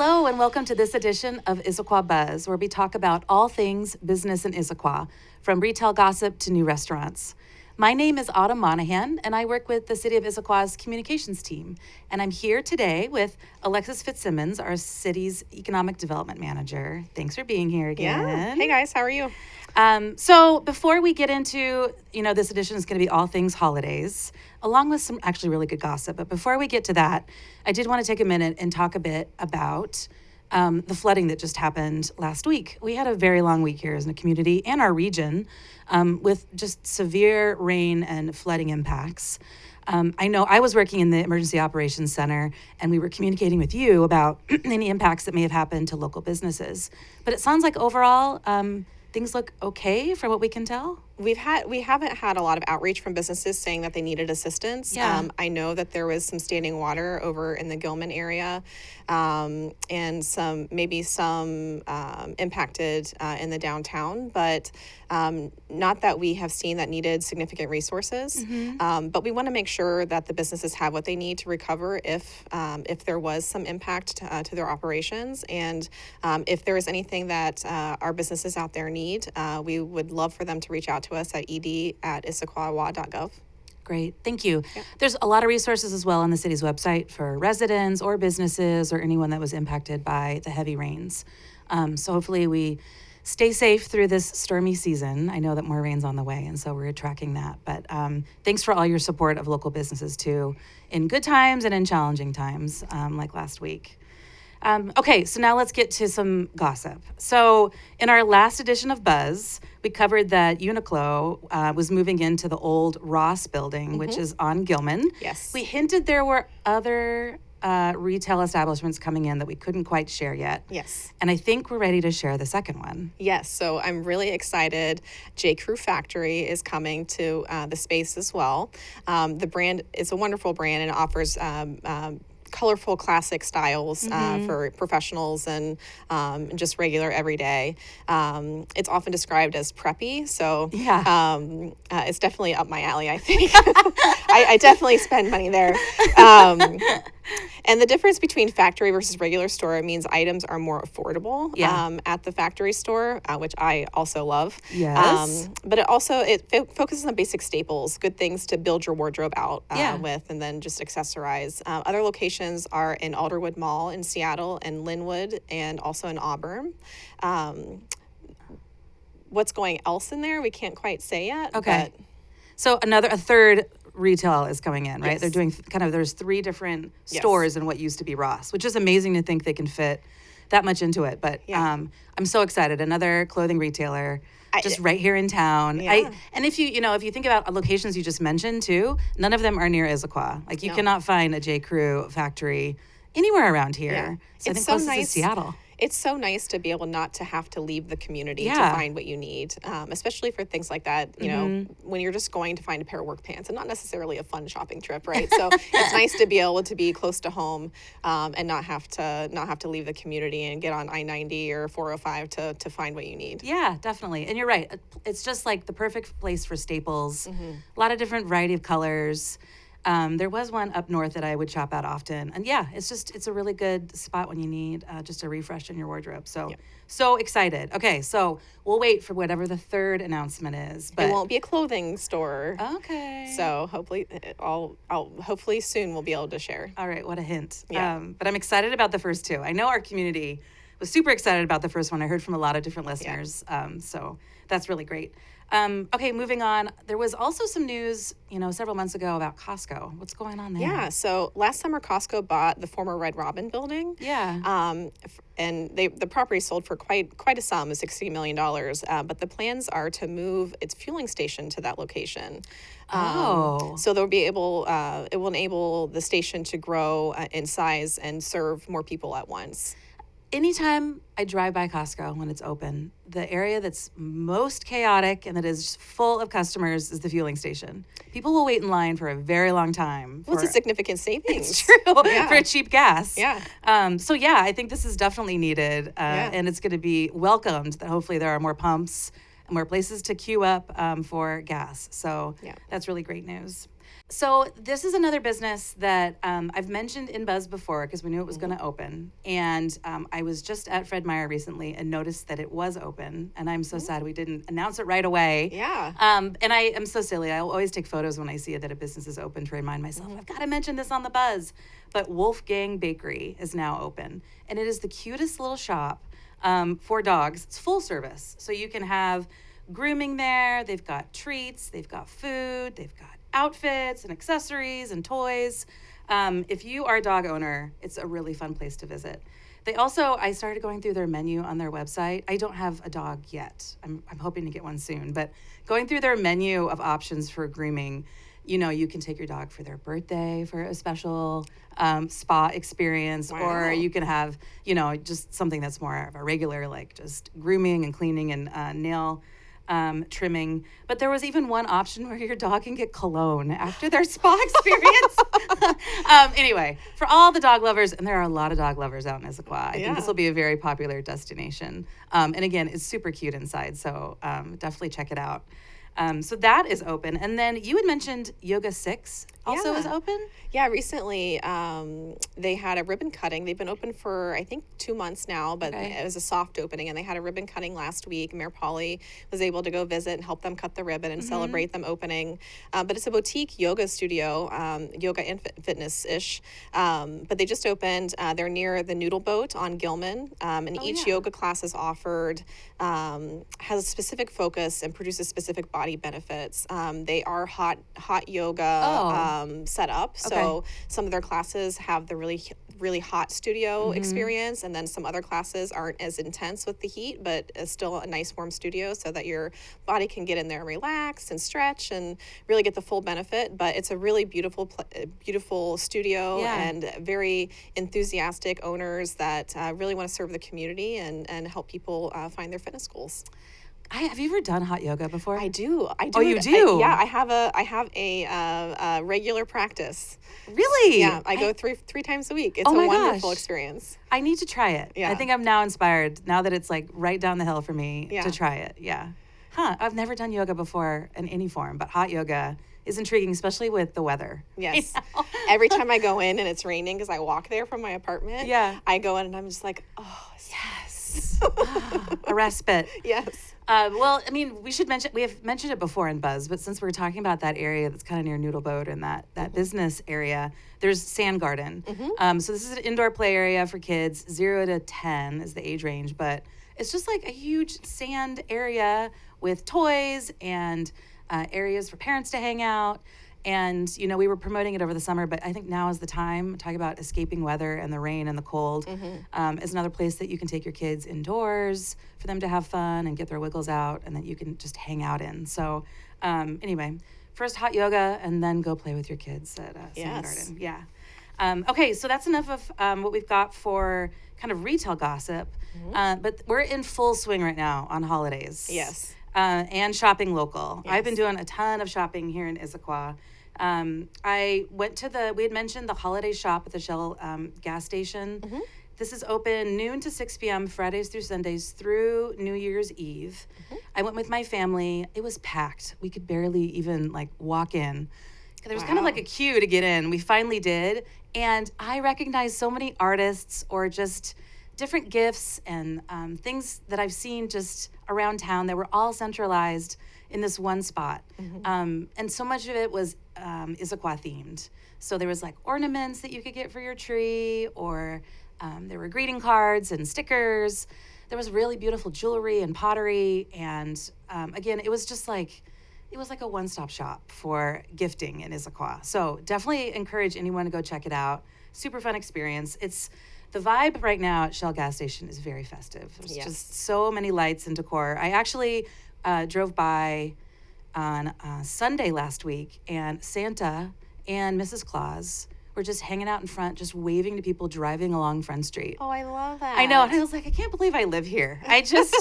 Hello and welcome to this edition of Issaquah Buzz, where we talk about all things business in Issaquah, from retail gossip to new restaurants. My name is Autumn Monahan, and I work with the City of Issaquah's communications team. And I'm here today with Alexis Fitzsimmons, our city's economic development manager. Thanks for being here again. Yeah. Hey guys, how are you? So before we get into, this edition is going to be all things holidays, along with some actually really good gossip. But before we get to that, I did want to take a minute and talk a bit about the flooding that just happened last week. We had a very long week here as a community and our region with just severe rain and flooding impacts. I know I was working in the Emergency Operations Center, and we were communicating with you about any impacts that may have happened to local businesses. But it sounds like overall, things look okay from what we can tell. We haven't had a lot of outreach from businesses saying that they needed assistance. Yeah. I know that there was some standing water over in the Gilman area, and some impacted in the downtown, but not that we have seen that needed significant resources. But we want to make sure that the businesses have what they need to recover if there was some impact to their operations, and if there is anything that our businesses out there need, we would love for them to reach out to us at ed@issaquahwa.gov. Great, thank you. Yeah. There's a lot of resources as well on the city's website for residents or businesses or anyone that was impacted by the heavy rains. So hopefully we stay safe through this stormy season. I know that more rain's on the way, and so we're tracking that. But thanks for all your support of local businesses too, in good times and in challenging times, like last week. Okay, so now let's get to some gossip. So in our last edition of Buzz, we covered that Uniqlo was moving into the old Ross building, which is on Gilman. Yes. We hinted there were other retail establishments coming in that we couldn't quite share yet. Yes. And I think we're ready to share the second one. Yes, so I'm really excited. J.Crew Factory is coming to the space as well. The brand is a wonderful brand and offers colorful classic styles for professionals and just regular everyday. It's often described as preppy, so it's definitely up my alley, I think. I definitely spend money there. And the difference between factory versus regular store means items are more affordable at the factory store, which I also love. Yes. But it focuses on basic staples, good things to build your wardrobe out with, and then just accessorize. Other locations are in Alderwood Mall in Seattle and Linwood, and also in Auburn. What's going else in there, we can't quite say yet. Okay. So a third retail is coming in, right? Yes. They're doing there's 3 different stores in what used to be Ross, which is amazing to think they can fit that much into it. But I'm so excited. Another clothing retailer just right here in town. Yeah. And if you think about locations you just mentioned too, none of them are near Issaquah. Like you cannot find a J.Crew factory anywhere around here. Yeah. So I think closest is Seattle. It's so nice to be able not to have to leave the community to find what you need, especially for things like that, when you're just going to find a pair of work pants and not necessarily a fun shopping trip, right? So it's nice to be able to be close to home and not have to leave the community and get on I-90 or 405 to find what you need. Yeah, definitely. And you're right. It's just like the perfect place for staples. A lot of different variety of colors. There was one up north that I would shop at often. And it's a really good spot when you need just a refresh in your wardrobe. So excited. Okay, so we'll wait for whatever the third announcement is. But it won't be a clothing store. Okay. So hopefully soon we'll be able to share. All right, what a hint. Yeah. But I'm excited about the first 2. I know our community was super excited about the first one. I heard from a lot of different listeners. So that's really great. Okay, moving on. There was also some news, several months ago about Costco. What's going on there? Yeah, so last summer Costco bought the former Red Robin building. Yeah. And the property sold for quite a sum, $60 million. But the plans are to move its fueling station to that location. So they'll be able, it will enable the station to grow in size and serve more people at once. Anytime I drive by Costco when it's open, the area that's most chaotic and that is full of customers is the fueling station. People will wait in line for a very long time. Well, it's a significant savings. It's true, for a cheap gas. Yeah. I think this is definitely needed, and it's going to be welcomed that hopefully there are more pumps and more places to queue up for gas. So that's really great news. So this is another business that I've mentioned in Buzz before because we knew it was going to open. And I was just at Fred Meyer recently and noticed that it was open. And I'm so sad we didn't announce it right away. Yeah. And I am so silly. I'll always take photos when I see it that a business is open to remind myself, I've got to mention this on the Buzz. But Wolfgang Bakery is now open. And it is the cutest little shop for dogs. It's full service. So you can have grooming there. They've got treats. They've got food. They've got outfits and accessories and toys. If you are a dog owner, it's a really fun place to visit. They also, I started going through their menu on their website. I don't have a dog yet. I'm hoping to get one soon, but going through their menu of options for grooming, you know, you can take your dog for their birthday for a special spa experience, or you can have, you know, just something that's more of a regular, like just grooming and cleaning and nail trimming. But there was even one option where your dog can get cologne after their spa experience. Anyway, for all the dog lovers, and there are a lot of dog lovers out in Issaquah, I think this will be a very popular destination. And again, it's super cute inside, so definitely check it out. So that is open. And then you had mentioned Yoga 6 also is open? Yeah, recently they had a ribbon cutting. They've been open for, I think, 2 months now, but it was a soft opening, and they had a ribbon cutting last week. Mayor Polly was able to go visit and help them cut the ribbon and celebrate them opening. But it's a boutique yoga studio, yoga and fitness-ish. But they just opened. They're near the Noodle Boat on Gilman, and each yoga class is offered, has a specific focus and produces specific body benefits. They are hot yoga set up. So some of their classes have the really hot studio experience, and then some other classes aren't as intense with the heat, but it's still a nice warm studio so that your body can get in there and relax and stretch and really get the full benefit. But it's a really beautiful studio and very enthusiastic owners that really want to serve the community and help people find their fitness goals. Have you ever done hot yoga before? I do. Oh, you do? I have a regular practice. Really? Yeah, I go three times a week. It's a wonderful experience. I need to try it. Yeah. I think I'm now inspired, now that it's like right down the hill for me, to try it. Yeah. I've never done yoga before in any form, but hot yoga is intriguing, especially with the weather. Yes. Every time I go in and it's raining, because I walk there from my apartment, I go in and I'm just like, oh, yes. A respite. Yes. Well, I mean, we have mentioned it before in Buzz, but since we're talking about that area that's kind of near Noodle Boat and that business area, there's Sand Garden. So this is an indoor play area for kids, 0 to 10 is the age range, but it's just like a huge sand area with toys and areas for parents to hang out. And, you know, we were promoting it over the summer, but I think now is the time, talking about escaping weather and the rain and the cold, is another place that you can take your kids indoors for them to have fun and get their wiggles out, and that you can just hang out in. So anyway, first hot yoga and then go play with your kids at Sand Garden. Yeah. Okay, so that's enough of what we've got for kind of retail gossip. But we're in full swing right now on holidays. Yes. And shopping local. Yes. I've been doing a ton of shopping here in Issaquah. I went to we had mentioned the holiday shop at the Shell gas station. This is open noon to 6 p.m. Fridays through Sundays through New Year's Eve. I went with my family. It was packed. We could barely even like walk in. There was kind of like a queue to get in. We finally did. And I recognized so many artists or just different gifts and things that I've seen just around town that were all centralized in this one spot. And so much of it was Issaquah themed. So there was like ornaments that you could get for your tree, or there were greeting cards and stickers. There was really beautiful jewelry and pottery. And again, it was just like, it was like a one-stop shop for gifting in Issaquah. So definitely encourage anyone to go check it out. Super fun experience. The vibe right now at Shell gas station is very festive. There's just so many lights and decor. I actually drove by on Sunday last week, and Santa and Mrs. Claus were just hanging out in front, just waving to people driving along Front Street. Oh, I love that. I know. And I was like, I can't believe I live here. I just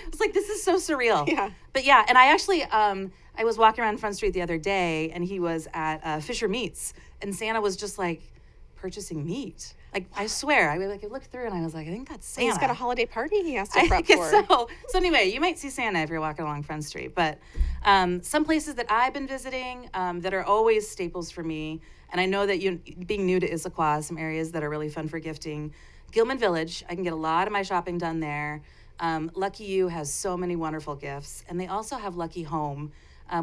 was like, this is so surreal. Yeah. But yeah, and I actually, I was walking around Front Street the other day, and he was at Fisher Meats, and Santa was just like purchasing meat. Like, I swear, I looked through and I was like, I think that's Santa. He's got a holiday party he has to I prep guess for. so anyway, you might see Santa if you're walking along Front Street. But some places that I've been visiting that are always staples for me, and I know that you, being new to Issaquah, some areas that are really fun for gifting. Gilman Village, I can get a lot of my shopping done there. Lucky You has so many wonderful gifts, and they also have Lucky Home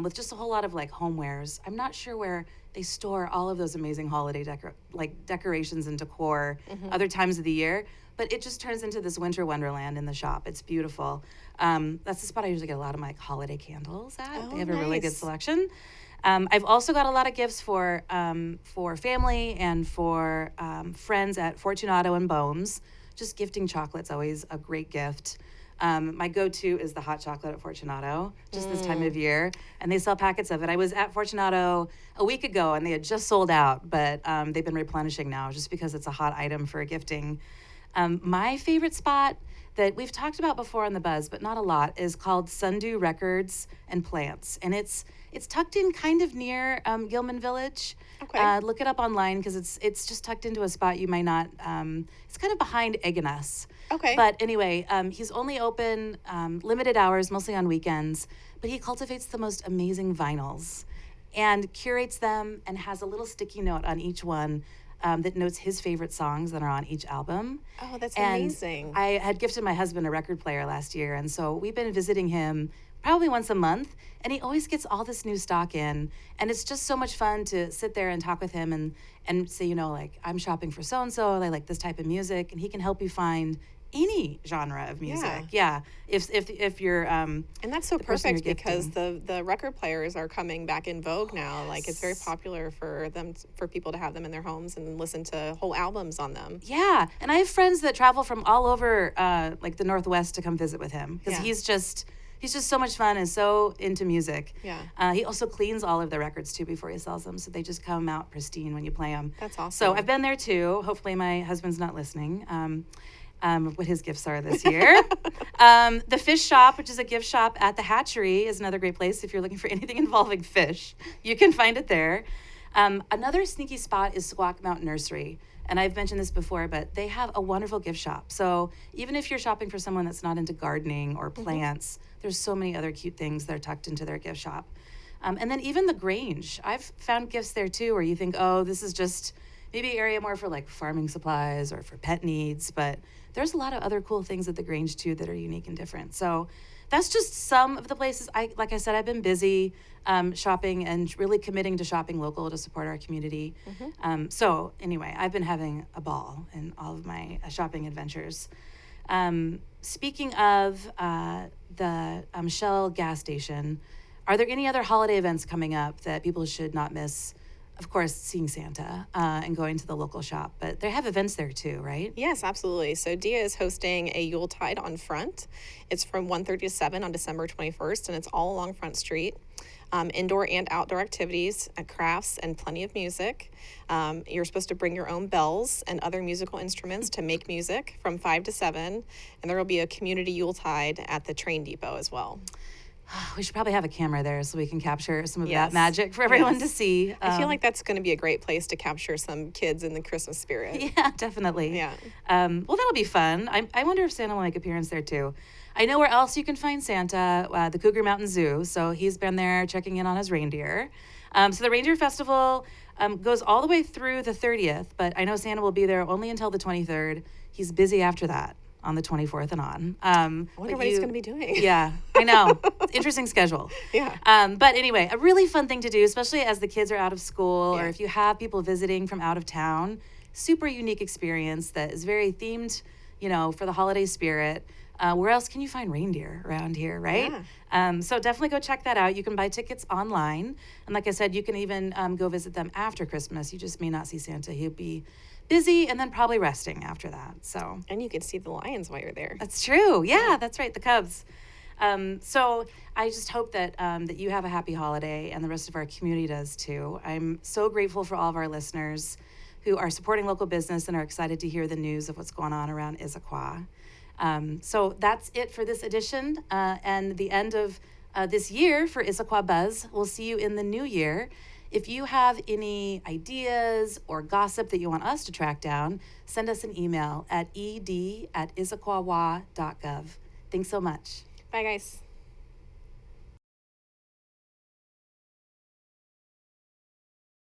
with just a whole lot of like homewares. I'm not sure where they store all of those amazing holiday decorations and decor other times of the year, but it just turns into this winter wonderland in the shop. It's beautiful. That's the spot I usually get a lot of my holiday candles at. Oh, They have a really good nice. selection. I've also got a lot of gifts for family and for friends at Fortunato and Bones. Just gifting chocolate's always a great gift. My go-to is the hot chocolate at Fortunato, just this time of year, and they sell packets of it. I was at Fortunato a week ago, and they had just sold out, but they've been replenishing now just because it's a hot item for gifting. My favorite spot that we've talked about before on the Buzz, but not a lot, is called Sundew Records and Plants, and it's tucked in kind of near Gilman Village. Okay. Look it up online because it's just tucked into a spot you might not. It's kind of behind Egg and Us. Okay. But anyway, he's only open limited hours, mostly on weekends. But he cultivates the most amazing vinyls, and curates them, and has a little sticky note on each one that notes his favorite songs that are on each album. Oh, that's And amazing. I had gifted my husband a record player last year, and so we've been visiting him probably once a month, and he always gets all this new stock in, and it's just so much fun to sit there and talk with him and say, like, I'm shopping for so-and-so, I like this type of music, and he can help you find any genre of music. Yeah. If you're And that's so the person perfect you're because the record players are coming back in vogue now. Like, it's very popular for people to have them in their homes and listen to whole albums on them. Yeah, and I have friends that travel from all over, like the Northwest, to come visit with him because Yeah. he's just so much fun and so into music. Yeah. He also cleans all of the records too before he sells them, so they just come out pristine when you play them. That's awesome. So I've been there too. Hopefully my husband's not listening. What his gifts are this year. The Fish Shop, which is a gift shop at the Hatchery, is another great place if you're looking for anything involving fish. You can find it there. Another sneaky spot is Squawk Mountain Nursery. And I've mentioned this before, but they have a wonderful gift shop. So even if you're shopping for someone that's not into gardening or plants, there's so many other cute things that are tucked into their gift shop. And then even the Grange. I've found gifts there too where you think, oh, this is just maybe an area more for like farming supplies or for pet needs, but there's a lot of other cool things at the Grange too that are unique and different. So that's just some of the places. Like I said, I've been busy shopping and really committing to shopping local to support our community. So anyway, I've been having a ball in all of my shopping adventures. Speaking of the Shell gas station, are there any other holiday events coming up that people should not miss? Of course, seeing Santa and going to the local shop, but they have events there too, right? Yes, absolutely. So DIA is hosting a Yuletide on Front. It's from 1:30 to 7 on December 21st, and it's all along Front Street. Indoor and outdoor activities, crafts, and plenty of music. You're supposed to bring your own bells and other musical instruments to make music from 5 to 7, and there will be a community Yuletide at the train depot as well. We should probably have a camera there so we can capture some of Yes. that magic for everyone Yes. to see. I feel like that's going to be a great place to capture some kids in the Christmas spirit. Yeah, definitely. Yeah. Well, that'll be fun. I wonder if Santa will make an appearance there too. I know where else you can find Santa, the Cougar Mountain Zoo. So he's been there checking in on his reindeer. So the Reindeer Festival goes all the way through the 30th, but I know Santa will be there only until the 23rd. He's busy after that on the 24th and on. I wonder what he's going to be doing. Yeah, I know. Interesting schedule. Yeah. But anyway, a really fun thing to do, especially as the kids are out of school or Yeah. if you have people visiting from out of town. Super unique experience that is very themed, for the holiday spirit. Where else can you find reindeer around here, right? Yeah. So definitely go check that out. You can buy tickets online. And like I said, you can even go visit them after Christmas. You just may not see Santa. He'll be busy and then probably resting after that. So And you can see the lions while you're there. that's true. Yeah, that's right. The Cubs. So I just hope that you have a happy holiday and the rest of our community does too. I'm so grateful for all of our listeners who are supporting local business and are excited to hear the news of what's going on around Issaquah. So that's it for this edition and the end of this year for Issaquah Buzz. We'll see you in the new year. If you have any ideas or gossip that you want us to track down, send us an email at ed@issaquahwa.gov. Thanks so much. Bye, guys.